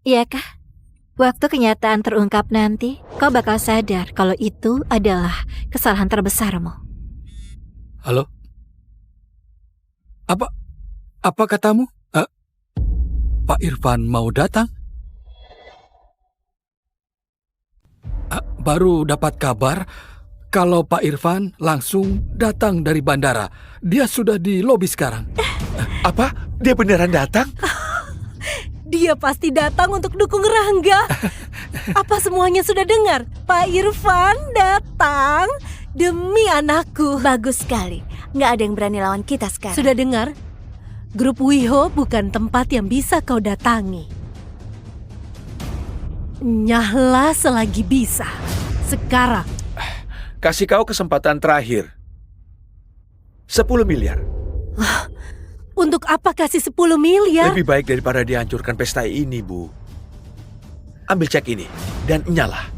Iyakah? Waktu kenyataan terungkap nanti, kau bakal sadar kalau itu adalah kesalahan terbesarmu. Halo? Apa apa katamu? Pak Irfan mau datang? Baru dapat kabar kalau Pak Irfan langsung datang dari bandara. Dia sudah di lobi sekarang. Apa? Dia beneran datang? Dia pasti datang untuk dukung Rangga. Apa semuanya sudah dengar? Pak Irfan datang demi anakku. Bagus sekali. Nggak ada yang berani lawan kita sekarang. Sudah dengar? Grup Wiho bukan tempat yang bisa kau datangi. Nyahlah selagi bisa. Sekarang. Kasih kau kesempatan terakhir. 10 miliar. Untuk apa kasih 10 miliar? Lebih baik daripada dihancurkan pesta ini, Bu. Ambil cek ini dan nyala.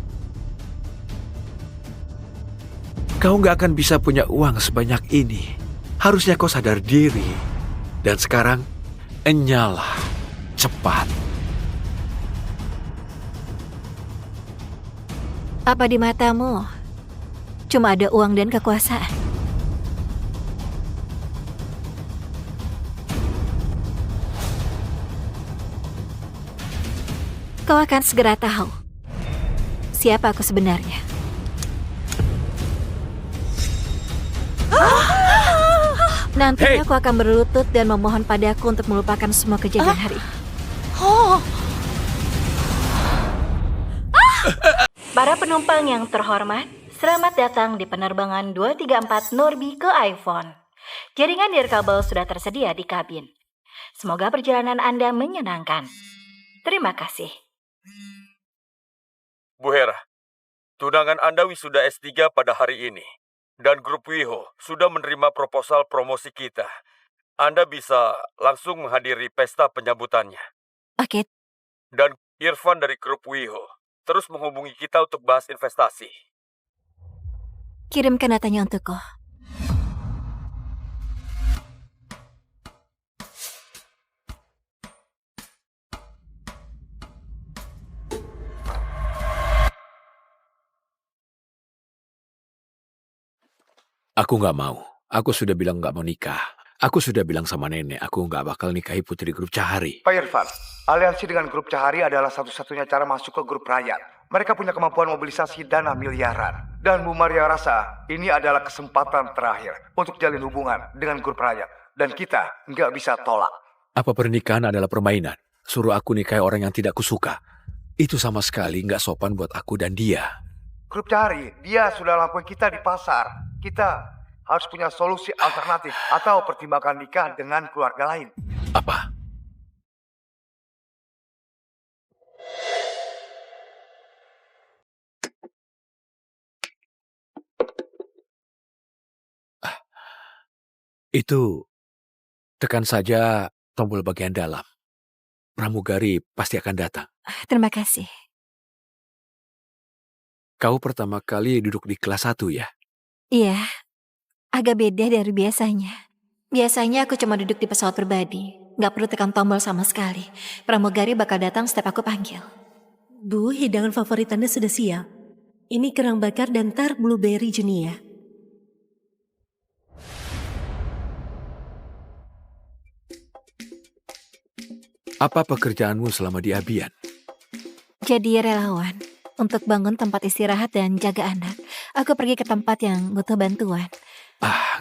Kau nggak akan bisa punya uang sebanyak ini. Harusnya kau sadar diri. Dan sekarang, enyalah. Cepat. Apa di matamu cuma ada uang dan kekuasaan? Kau akan segera tahu siapa aku sebenarnya. Nantinya aku akan berlutut dan memohon padaku untuk melupakan semua kejadian hari ini. Para penumpang yang terhormat, selamat datang di penerbangan 234 Norbi ke iPhone. Jaringan nirkabel sudah tersedia di kabin. Semoga perjalanan Anda menyenangkan. Terima kasih. Bu Hera, tunangan Anda wisuda S3 pada hari ini. Dan grup Wiho sudah menerima proposal promosi kita. Anda bisa langsung menghadiri pesta penyambutannya. Oke. Dan Irfan dari grup Wiho terus menghubungi kita untuk bahas investasi. Kirimkan datanya untukku. Aku nggak mau. Aku sudah bilang nggak mau nikah. Aku sudah bilang sama nenek, aku nggak bakal nikahi putri grup Cahari. Pak Irfan, aliansi dengan grup Cahari adalah satu-satunya cara masuk ke grup rakyat. Mereka punya kemampuan mobilisasi dana miliaran. Dan Bu Maria rasa ini adalah kesempatan terakhir untuk jalin hubungan dengan grup rakyat. Dan kita nggak bisa tolak. Apa pernikahan adalah permainan? Suruh aku nikahi orang yang tidak kusuka. Itu sama sekali nggak sopan buat aku dan dia. Grup Cahari, dia sudah lakukan kita di pasar. Kita harus punya solusi alternatif atau pertimbangkan nikah dengan keluarga lain. Apa? Itu tekan saja tombol bagian dalam. Pramugari pasti akan datang. Terima kasih. Kau pertama kali duduk di kelas 1 ya? Iya, agak beda dari biasanya. Biasanya aku cuma duduk di pesawat pribadi. Nggak perlu tekan tombol sama sekali. Pramugari bakal datang setiap aku panggil. Bu, hidangan favorit Anda sudah siap. Ini kerang bakar dan tart blueberry Junia. Apa pekerjaanmu selama di Abian? Jadi relawan. Untuk bangun tempat istirahat dan jaga anak. Aku pergi ke tempat yang butuh bantuan.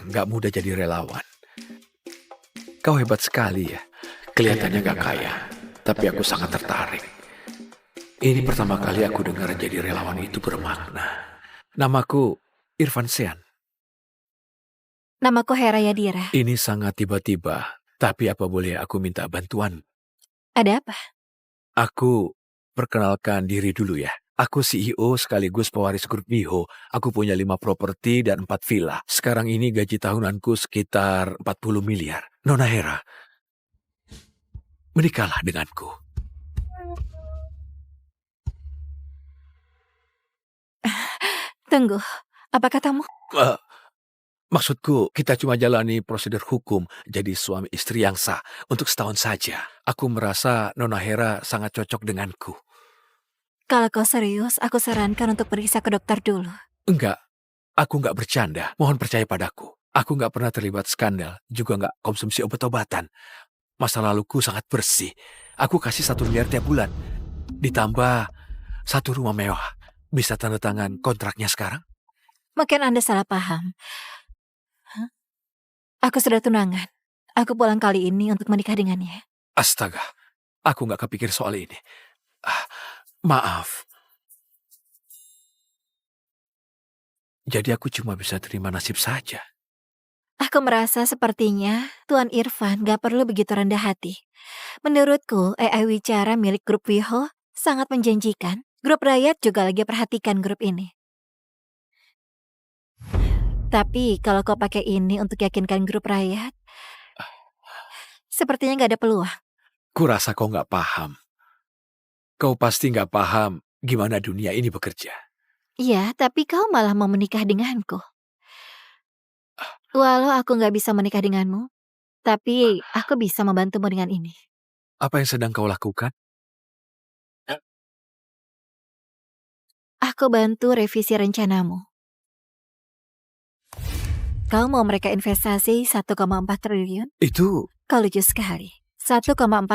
Nggak mudah jadi relawan. Kau hebat sekali ya. Kelihatannya gak kaya, tapi aku sangat tertarik. Ini pertama kali aku dengar jadi relawan itu bermakna. Namaku Irfan Sean. Namaku Hera Yadira. Ini sangat tiba-tiba, tapi apa boleh aku minta bantuan? Ada apa? Aku perkenalkan diri dulu ya. Aku CEO sekaligus pewaris grup Wiho. Aku punya 5 properti dan 4 villa. Sekarang ini gaji tahunanku sekitar 40 miliar. Nona Hera, menikahlah denganku. Tunggu, apa katamu? Maksudku, kita cuma jalani prosedur hukum jadi suami istri yang sah untuk setahun saja. Aku merasa Nona Hera sangat cocok denganku. Kalau kau serius, aku sarankan untuk periksa ke dokter dulu. Enggak, aku nggak bercanda. Mohon percaya padaku. Aku nggak pernah terlibat skandal, juga nggak konsumsi obat-obatan. Masa laluku sangat bersih. Aku kasih 1 miliar tiap bulan. Ditambah 1 rumah mewah. Bisa tanda tangan kontraknya sekarang? Mungkin Anda salah paham. Aku sudah tunangan. Aku pulang kali ini untuk menikah dengannya. Astaga, aku nggak kepikir soal ini. Maaf. Jadi aku cuma bisa terima nasib saja. Aku merasa sepertinya Tuan Irfan gak perlu begitu rendah hati. Menurutku, AI Wicara milik grup Wiho sangat menjanjikan. Grup rakyat juga lagi perhatikan grup ini. Tapi kalau kau pakai ini untuk yakinkan grup rakyat, sepertinya gak ada peluang. Kurasa kau nggak paham. Kau pasti nggak paham gimana dunia ini bekerja. Iya, tapi kau malah mau menikah denganku. Walau aku gak bisa menikah denganmu, tapi aku bisa membantumu dengan ini. Apa yang sedang kau lakukan? Aku bantu revisi rencanamu. Kau mau mereka investasi 1,4 triliun? Itu... Kau lucu sekali. 1,4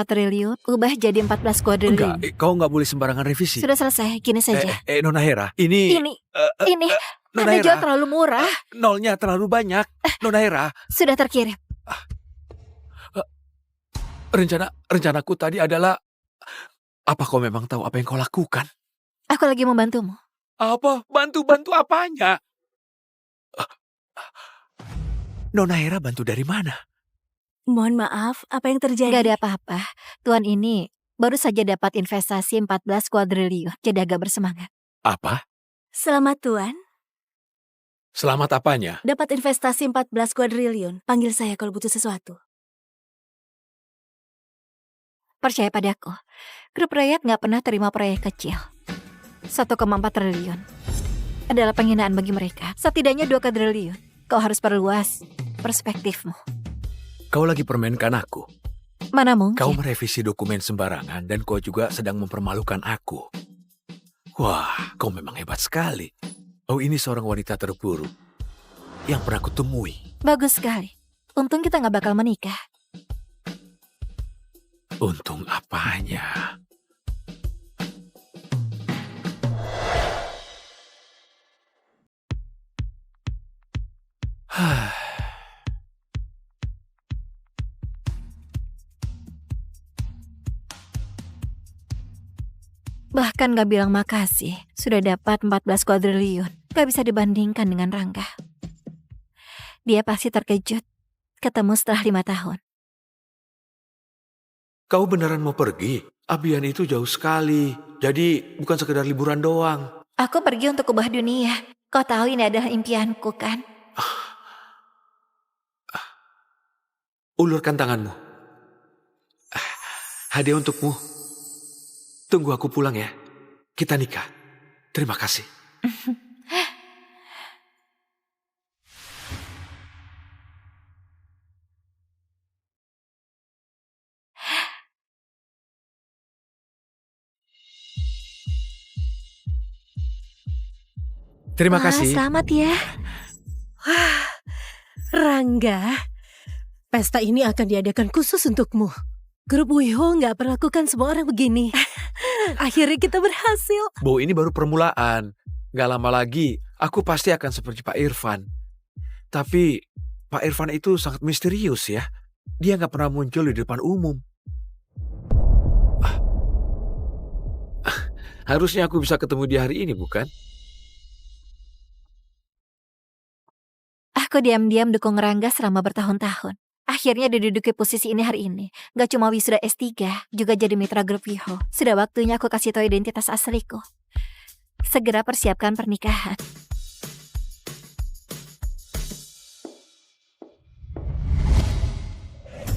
triliun ubah jadi 14 kuadriliun. Enggak, kau nggak boleh sembarangan revisi. Sudah selesai, gini saja. Nona Hera, ini... Ini, Nona Anda Hera, jual terlalu murah. nolnya terlalu banyak. Nona Hera, Sudah terkirim. rencanaku tadi adalah... Apa kau memang tahu apa yang kau lakukan? Aku lagi membantumu. Apa? Bantu apanya? Nona Hera bantu dari mana? Mohon maaf, apa yang terjadi? Gak ada apa-apa. Tuan ini baru saja dapat investasi 14 kuadriliun. Jadi agak bersemangat. Apa? Selamat Tuan, Selamat apanya? dapat investasi 14 kuadriliun. Panggil saya kalau butuh sesuatu. Percaya padaku. Grup rakyat gak pernah terima proyek kecil. 1,4 triliun adalah penghinaan bagi mereka. Setidaknya 2 kuadriliun. Kau harus perluas perspektifmu. Kau lagi permainkan aku. Mana mungkin? Kau merevisi dokumen sembarangan dan kau juga sedang mempermalukan aku. Wah, kau memang hebat sekali. Oh, ini seorang wanita terburuk yang pernah kutemui. Bagus sekali. Untung kita gak bakal menikah. Untung apanya? Bahkan gak bilang makasih. Sudah dapat 14 kuadriliun. Gak bisa dibandingkan dengan Rangga. Dia pasti terkejut ketemu setelah 5 tahun. Kau beneran mau pergi? Abian itu jauh sekali. Jadi bukan sekedar liburan doang. Aku pergi untuk ubah dunia. Kau tahu ini adalah impianku kan? Ulurkan tanganmu. Hadiah untukmu. Tunggu aku pulang ya. Kita nikah. Terima kasih. Terima kasih. Selamat ya. Rangga, pesta ini akan diadakan khusus untukmu. Grup Wiho nggak perlakukan semua orang begini. Akhirnya kita berhasil. Bu, ini baru permulaan. Gak lama lagi, aku pasti akan seperti Pak Irfan. Tapi, Pak Irfan itu sangat misterius ya. Dia gak pernah muncul di depan umum. Harusnya aku bisa ketemu dia hari ini, bukan? Aku diam-diam dukung Rangga selama bertahun-tahun. Akhirnya diduduki posisi ini hari ini. Gak cuma wisuda S3, juga jadi mitra grup Wiho. Sudah waktunya aku kasih tahu identitas asliku. Segera persiapkan pernikahan.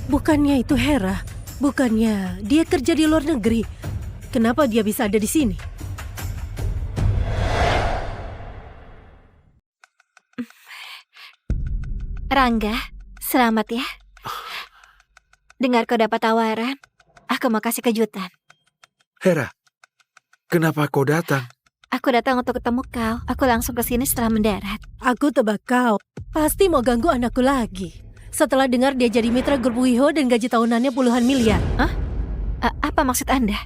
Bukannya itu Hera? Bukannya dia kerja di luar negeri? Kenapa dia bisa ada di sini? Rangga, selamat ya. Dengar kau dapat tawaran, aku mau kasih kejutan. Hera, kenapa kau datang? Aku datang untuk ketemu kau. Aku langsung ke sini setelah mendarat. Aku tebak kau pasti mau ganggu anakku lagi. Setelah dengar dia jadi mitra grup Wiho dan gaji tahunannya puluhan miliar. Apa maksud Anda?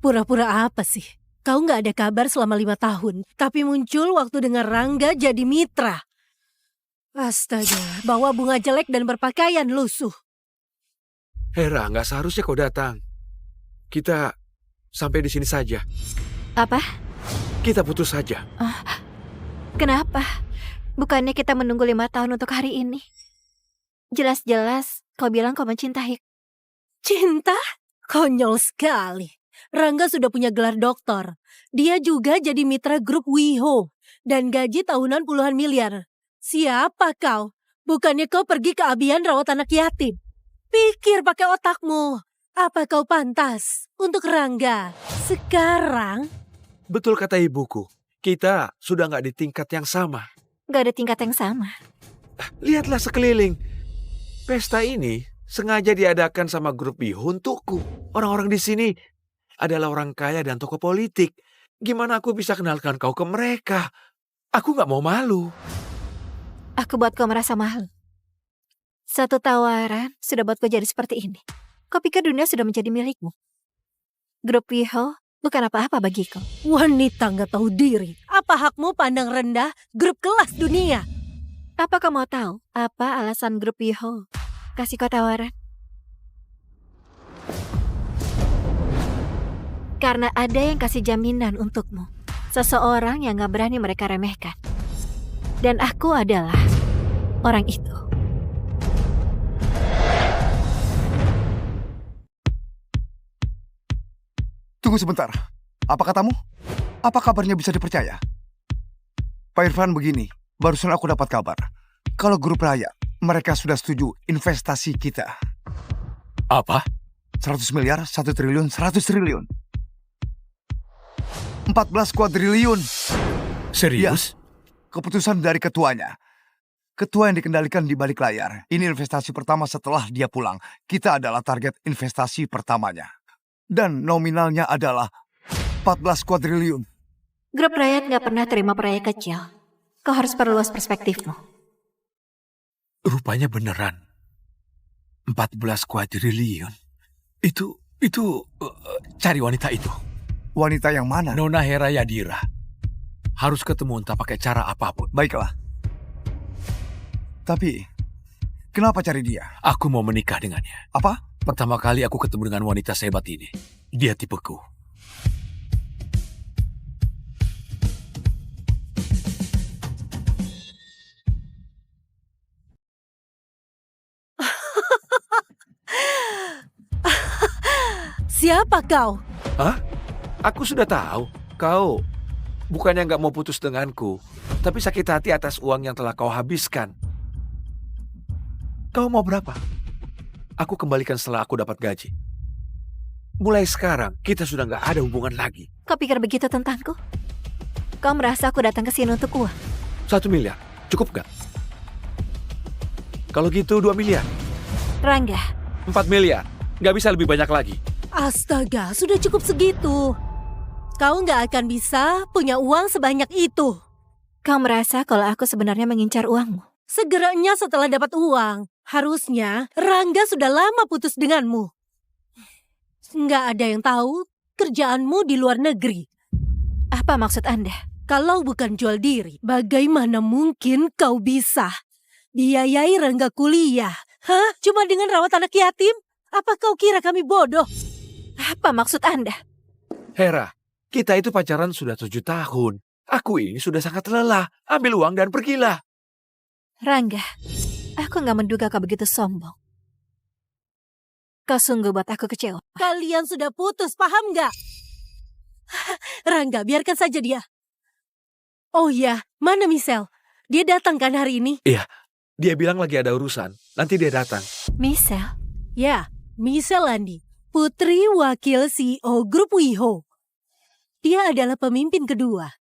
Pura-pura apa sih? Kau nggak ada kabar selama 5 tahun, tapi muncul waktu dengar Rangga jadi mitra. Astaga, bawa bunga jelek dan berpakaian lusuh. Hera, nggak seharusnya kau datang. Kita sampai di sini saja. Apa? Kita putus saja. Kenapa? Bukannya kita menunggu 5 tahun untuk hari ini? Jelas-jelas kau bilang kau mencintai. Cinta? Konyol sekali. Rangga sudah punya gelar doktor. Dia juga jadi mitra grup Wiho. Dan gaji tahunan puluhan miliar. Siapa kau? Bukannya kau pergi ke Abian rawat anak yatim? Pikir pakai otakmu. Apa kau pantas untuk Rangga sekarang? Betul kata ibuku. Kita sudah nggak di tingkat yang sama. Gak ada tingkat yang sama. Lihatlah sekeliling. Pesta ini sengaja diadakan sama grup Wiho untukku. Orang-orang di sini adalah orang kaya dan tokoh politik. Gimana aku bisa kenalkan kau ke mereka? Aku nggak mau malu. Aku buat kau merasa malu. Satu tawaran sudah buat kau jadi seperti ini. Kau pikir dunia sudah menjadi milikmu? Grup Wiho bukan apa-apa bagiku. Wanita nggak tahu diri. Apa hakmu pandang rendah grup kelas dunia? Apa kau mau tahu apa alasan grup Wiho kasih kau tawaran? Karena ada yang kasih jaminan untukmu. Seseorang yang gak berani mereka remehkan. Dan aku adalah orang itu. Tunggu sebentar. Apa katamu? Apa kabarnya bisa dipercaya? Pak Irfan, begini. Barusan aku dapat kabar. Kalau grup Raya, mereka sudah setuju investasi kita. Apa? 100 miliar, 1 triliun, 100 triliun. 14 kuadriliun. Serius? Keputusan dari ketuanya. Ketua yang dikendalikan di balik layar. Ini investasi pertama setelah dia pulang. Kita adalah target investasi pertamanya. Dan nominalnya adalah 14 kuadriliun. Grup rakyat gak pernah terima proyek kecil. Kau harus perluas perspektifmu. Rupanya beneran. 14 kuadriliun. Itu cari wanita itu. Wanita yang mana? Nona Hera Yadira. Harus ketemu entah pakai cara apapun. Baiklah. Tapi, kenapa cari dia? Aku mau menikah dengannya. Apa? Pertama kali aku ketemu dengan wanita sehebat ini. Dia tipeku. Siapa kau? Hah? Aku sudah tahu. Kau bukannya nggak mau putus denganku, tapi sakit hati atas uang yang telah kau habiskan. Kau mau berapa? Aku kembalikan setelah aku dapat gaji. Mulai sekarang, kita sudah nggak ada hubungan lagi. Kau pikir begitu tentangku? Kau merasa aku datang ke sini untuk uang? 1 miliar, cukup nggak? Kalau gitu 2 miliar. Rangga. 4 miliar, nggak bisa lebih banyak lagi. Astaga, sudah cukup segitu. Kau nggak akan bisa punya uang sebanyak itu. Kau merasa kalau aku sebenarnya mengincar uangmu? Segeranya setelah dapat uang, harusnya Rangga sudah lama putus denganmu. Nggak ada yang tahu kerjaanmu di luar negeri. Apa maksud Anda? Kalau bukan jual diri, bagaimana mungkin kau bisa biayai Rangga kuliah? Hah? Cuma dengan rawat anak yatim? Apa kau kira kami bodoh? Apa maksud Anda? Hera, kita itu pacaran sudah 7 tahun. Aku ini sudah sangat lelah. Ambil uang dan pergilah. Rangga, aku gak menduga kau begitu sombong. Kau sungguh buat aku kecewa. Kalian sudah putus, paham gak? Rangga, biarkan saja dia. Oh iya, mana Michelle? Dia datang kan hari ini? Iya, dia bilang lagi ada urusan. Nanti dia datang. Michelle? Ya, Michelle Landi, putri wakil CEO Grup Wiho. Dia adalah pemimpin kedua.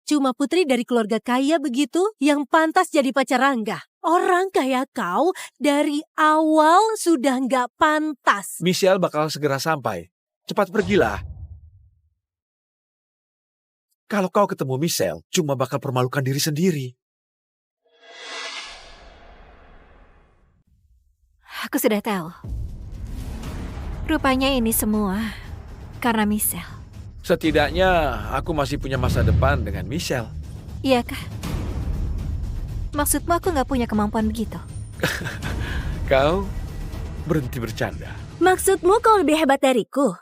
Cuma putri dari keluarga kaya begitu yang pantas jadi pacar Rangga. Orang kayak kau dari awal sudah nggak pantas. Michelle bakal segera sampai. Cepat pergilah. Kalau kau ketemu Michelle, cuma bakal permalukan diri sendiri. Aku sudah tahu. Rupanya ini semua karena Michelle. Setidaknya aku masih punya masa depan dengan Michelle. Iya kah? Maksudmu aku nggak punya kemampuan begitu? Kau berhenti bercanda. Maksudmu kau lebih hebat dariku?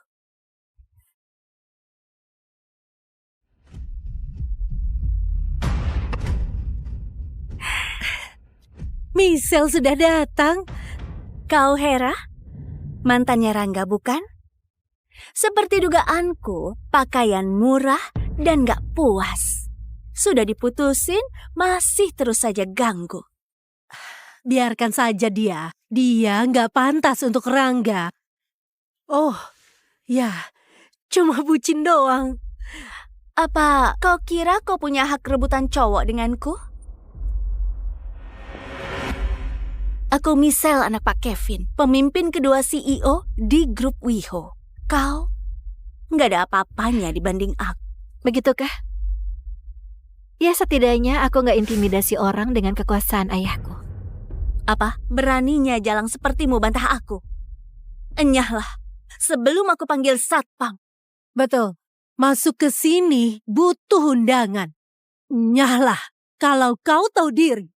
Michelle sudah datang. Kau Hera? Mantannya Rangga bukan? Seperti dugaanku, pakaian murah dan gak puas. Sudah diputusin, masih terus saja ganggu. Biarkan saja dia. Dia nggak pantas untuk Rangga. Oh, ya, cuma bucin doang. Apa kau kira kau punya hak rebutan cowok denganku? Aku Michelle, anak Pak Kevin, pemimpin kedua CEO di grup WeHo. Kau nggak ada apa-apanya dibanding aku. Begitukah? Ya setidaknya aku nggak intimidasi orang dengan kekuasaan ayahku. Apa? Beraninya jalang sepertimu bantah aku? Enyahlah, sebelum aku panggil satpam. Betul, masuk ke sini butuh undangan. Nyahlah, kalau kau tahu diri.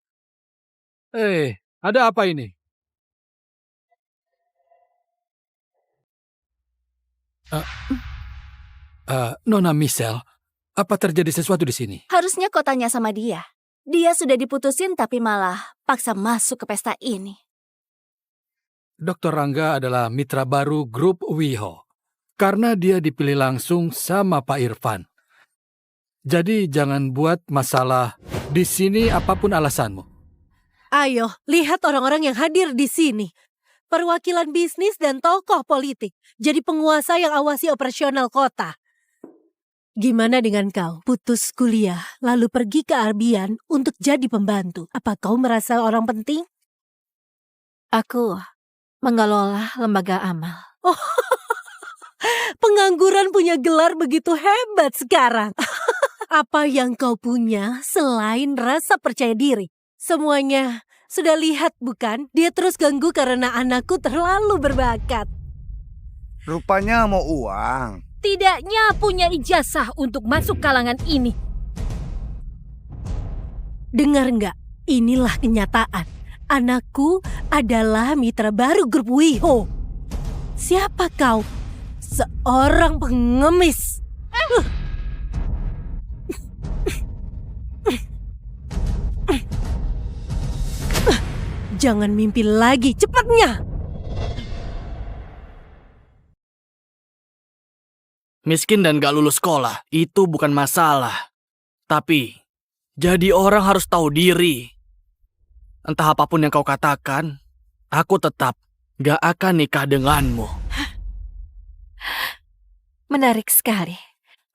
Ada apa ini? Nona Michelle, apa terjadi sesuatu di sini? Harusnya kau tanya sama dia. Dia sudah diputusin tapi malah paksa masuk ke pesta ini. Dr. Rangga adalah mitra baru grup WeHo. Karena dia dipilih langsung sama Pak Irfan. Jadi jangan buat masalah di sini apapun alasanmu. Ayo, lihat orang-orang yang hadir di sini. Perwakilan bisnis dan tokoh politik. Jadi penguasa yang awasi operasional kota. Gimana dengan kau? Putus kuliah, lalu pergi ke Arbian untuk jadi pembantu. Apa kau merasa orang penting? Aku mengelola lembaga amal. Oh, pengangguran punya gelar begitu hebat sekarang. Apa yang kau punya selain rasa percaya diri? Semuanya sudah lihat bukan? Dia terus ganggu karena anakku terlalu berbakat. Rupanya mau uang. Tidaknya punya ijazah untuk masuk kalangan ini. Dengar nggak? Inilah kenyataan. Anakku adalah mitra baru grup WeHo. Siapa kau? Seorang pengemis. Jangan mimpi lagi, cepatnya! Miskin dan gak lulus sekolah, itu bukan masalah. Tapi, jadi orang harus tahu diri. Entah apapun yang kau katakan, aku tetap gak akan nikah denganmu. Menarik sekali.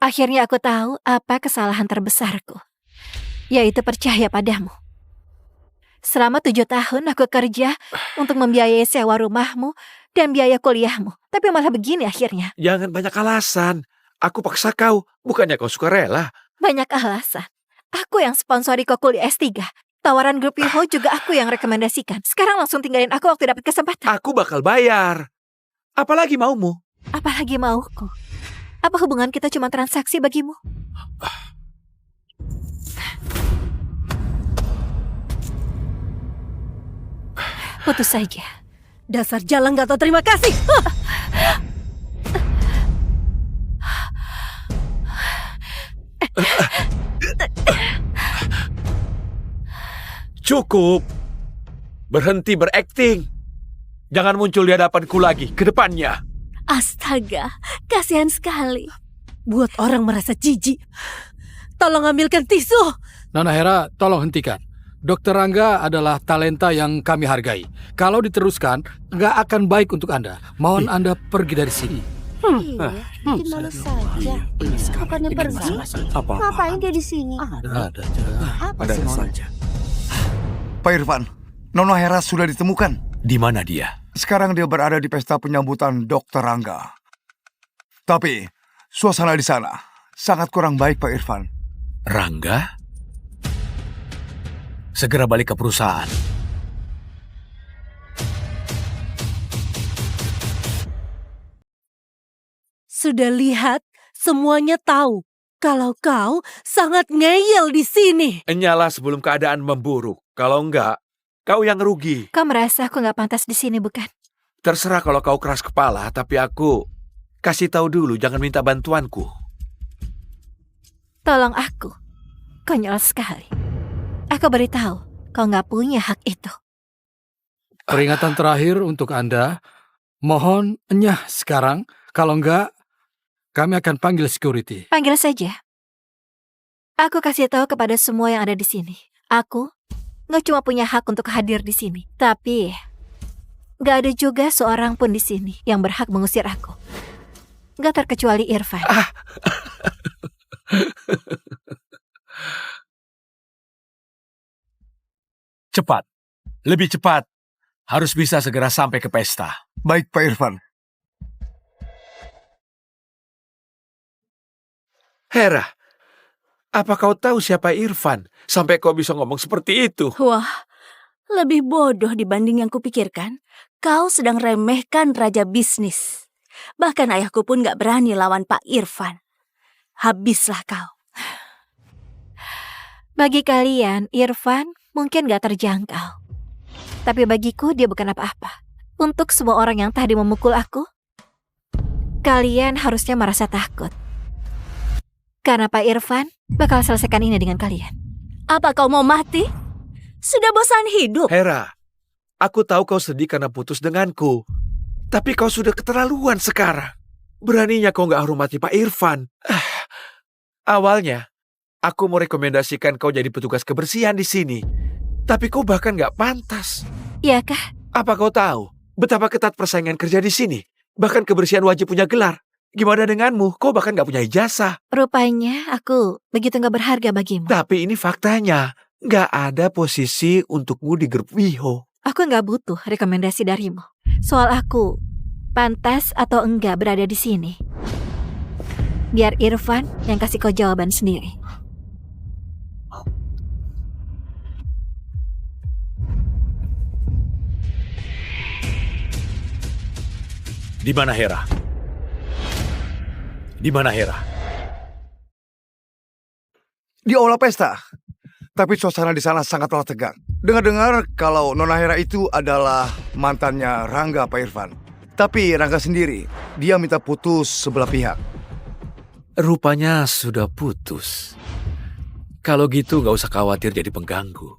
Akhirnya aku tahu apa kesalahan terbesarku. Yaitu percaya padamu. Selama 7 tahun aku kerja untuk membiayai sewa rumahmu dan biaya kuliahmu. Tapi malah begini akhirnya. Jangan banyak alasan. Aku paksa kau, bukannya kau suka rela. Banyak alasan. Aku yang sponsori kau kuliah S3. Tawaran grup WeHo juga aku yang rekomendasikan. Sekarang langsung tinggalin aku waktu dapat kesempatan. Aku bakal bayar. Apalagi maumu? Apalagi mauku? Apa hubungan kita cuma transaksi bagimu? Putus saja. Dasar jalan gak tahu terima kasih. Cukup. Berhenti berakting. Jangan muncul di hadapanku lagi ke depannya. Astaga, kasihan sekali. Buat orang merasa jijik. Tolong ambilkan tisu. Nona Hera, tolong hentikan. Dr. Rangga adalah talenta yang kami hargai. Kalau diteruskan, nggak akan baik untuk Anda. Mohon Anda pergi dari sini. Iya, bikin males saja. Bukannya pergi, ngapain dia di sini? Pak Irfan, Nona Hera sudah ditemukan. Di mana dia? Sekarang dia berada di pesta penyambutan Dr. Rangga. Tapi, suasana di sana sangat kurang baik, Pak Irfan. Rangga? Segera balik ke perusahaan. Sudah lihat, semuanya tahu kalau kau sangat ngeyel di sini. Nyala sebelum keadaan memburuk. Kalau enggak, kau yang rugi. Kau merasa aku nggak pantas di sini, bukan? Terserah kalau kau keras kepala, tapi aku kasih tahu dulu, jangan minta bantuanku. Tolong aku. Konyol sekali. Aku beritahu, kau nggak punya hak itu. Peringatan terakhir untuk Anda. Mohon enyah sekarang. Kalau enggak, kami akan panggil security. Panggil saja. Aku kasih tahu kepada semua yang ada di sini. Aku nggak cuma punya hak untuk hadir di sini, tapi nggak ada juga seorang pun di sini yang berhak mengusir aku. Nggak terkecuali Irfan. Cepat. Lebih cepat. Harus bisa segera sampai ke pesta. Baik, Pak Irfan. Hera, apa kau tahu siapa Irfan? Sampai kau bisa ngomong seperti itu. Wah, lebih bodoh dibanding yang kupikirkan. Kau sedang remehkan raja bisnis. Bahkan ayahku pun gak berani lawan Pak Irfan. Habislah kau. Bagi kalian, Irfan mungkin gak terjangkau. Tapi bagiku dia bukan apa-apa. Untuk semua orang yang tadi memukul aku, kalian harusnya merasa takut. Karena Pak Irfan bakal selesaikan ini dengan kalian. Apa kau mau mati? Sudah bosan hidup? Hera, aku tahu kau sedih karena putus denganku. Tapi kau sudah keterlaluan sekarang. Beraninya kau gak hormati Pak Irfan. Awalnya, aku mau rekomendasikan kau jadi petugas kebersihan di sini. Tapi kau bahkan gak pantas. Iya kah? Apa kau tahu betapa ketat persaingan kerja di sini? Bahkan kebersihan wajib punya gelar. Gimana denganmu? Kau bahkan gak punya ijazah. Rupanya aku begitu gak berharga bagimu. Tapi ini faktanya. Gak ada posisi untukmu di grup Wiho. Aku gak butuh rekomendasi darimu. Soal aku pantas atau enggak berada di sini, biar Irfan yang kasih kau jawaban sendiri. Di mana Hera? Di mana Hera? Di aula pesta. Tapi suasana di sana sangatlah tegang. Dengar-dengar kalau Nona Hera itu adalah mantannya Rangga, Pak Irfan. Tapi Rangga sendiri, dia minta putus sebelah pihak. Rupanya sudah putus. Kalau gitu gak usah khawatir jadi pengganggu.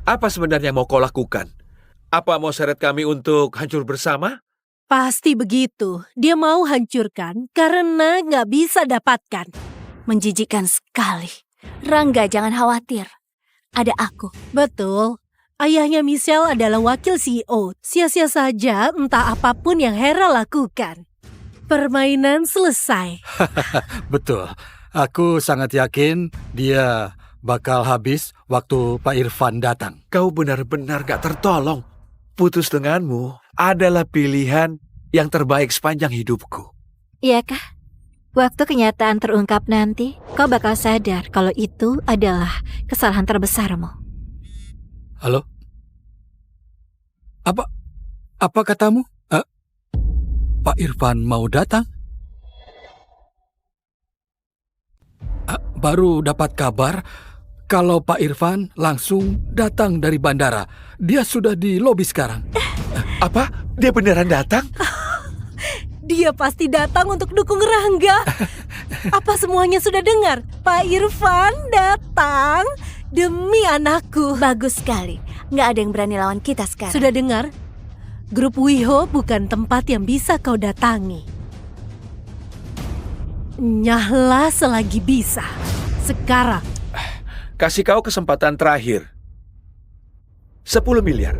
Apa sebenarnya yang mau kau lakukan? Apa mau seret kami untuk hancur bersama? Pasti begitu. Dia mau hancurkan karena nggak bisa dapatkan. Menjijikkan sekali. Rangga, jangan khawatir. Ada aku. Betul. Ayahnya Michelle adalah wakil CEO. Sia-sia saja entah apapun yang Hera lakukan. Permainan selesai. Betul. Aku sangat yakin dia bakal habis waktu Pak Irfan datang. Kau benar-benar gak tertolong. Putus denganmu adalah pilihan yang terbaik sepanjang hidupku. Iya kah? Waktu kenyataan terungkap nanti, kau bakal sadar kalau itu adalah kesalahan terbesarmu. Halo? Apa katamu? Pak Irfan mau datang? Baru dapat kabar kalau Pak Irfan langsung datang dari bandara. Dia sudah di lobi sekarang. Apa? Dia beneran datang? Dia pasti datang untuk dukung Rangga. Apa semuanya sudah dengar? Pak Irfan datang demi anakku. Bagus sekali. Nggak ada yang berani lawan kita sekarang. Sudah dengar? Grup Wiho bukan tempat yang bisa kau datangi. Nyahlah selagi bisa. Sekarang. Kasih kau kesempatan terakhir. 10 miliar.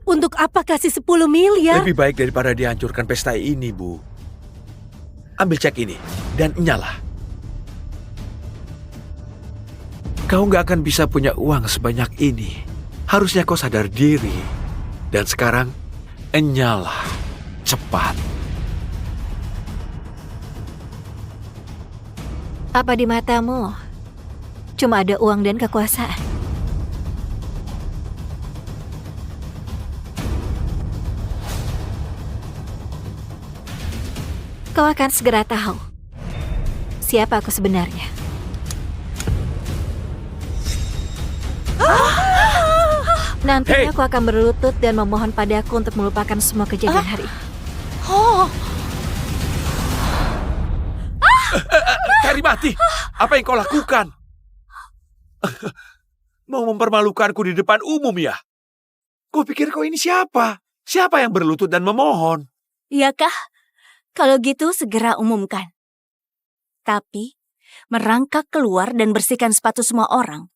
Untuk apa kasih 10 miliar? Lebih baik daripada dihancurkan pesta ini, Bu. Ambil cek ini dan nyala. Kau nggak akan bisa punya uang sebanyak ini. Harusnya kau sadar diri. Dan sekarang, enyalah. Cepat. Apa di matamu cuma ada uang dan kekuasaan? Kau akan segera tahu siapa aku sebenarnya. Nantinya aku akan berlutut dan memohon padaku untuk melupakan semua kejadian hari ini. Karimati, apa yang kau lakukan? Mau mempermalukanku di depan umum ya? Kau pikir kau ini siapa? Siapa yang berlutut dan memohon? Iyakah? Kalau gitu segera umumkan. Tapi, merangkak keluar dan bersihkan sepatu semua orang.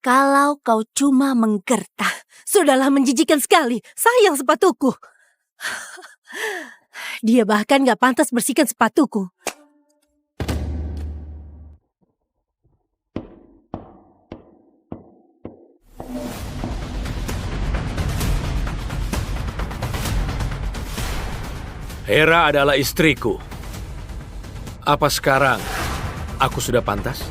Kalau kau cuma menggertak. Sudahlah, menjijikan sekali. Sayang sepatuku. Dia bahkan gak pantas bersihkan sepatuku. Hera adalah istriku. Apa sekarang aku sudah pantas?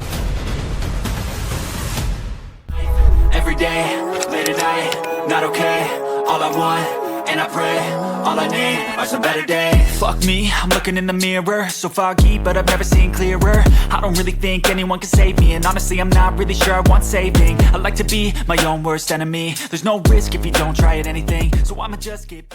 Every day, late at night, not okay. All I want, and I pray, all I need are some better days. Fuck me, I'm looking in the mirror, so foggy, but I've never seen clearer. I don't really think anyone can save me, and honestly, I'm not really sure I want saving. I like to be my own worst enemy. There's no risk if you don't try at anything, so I'ma just keep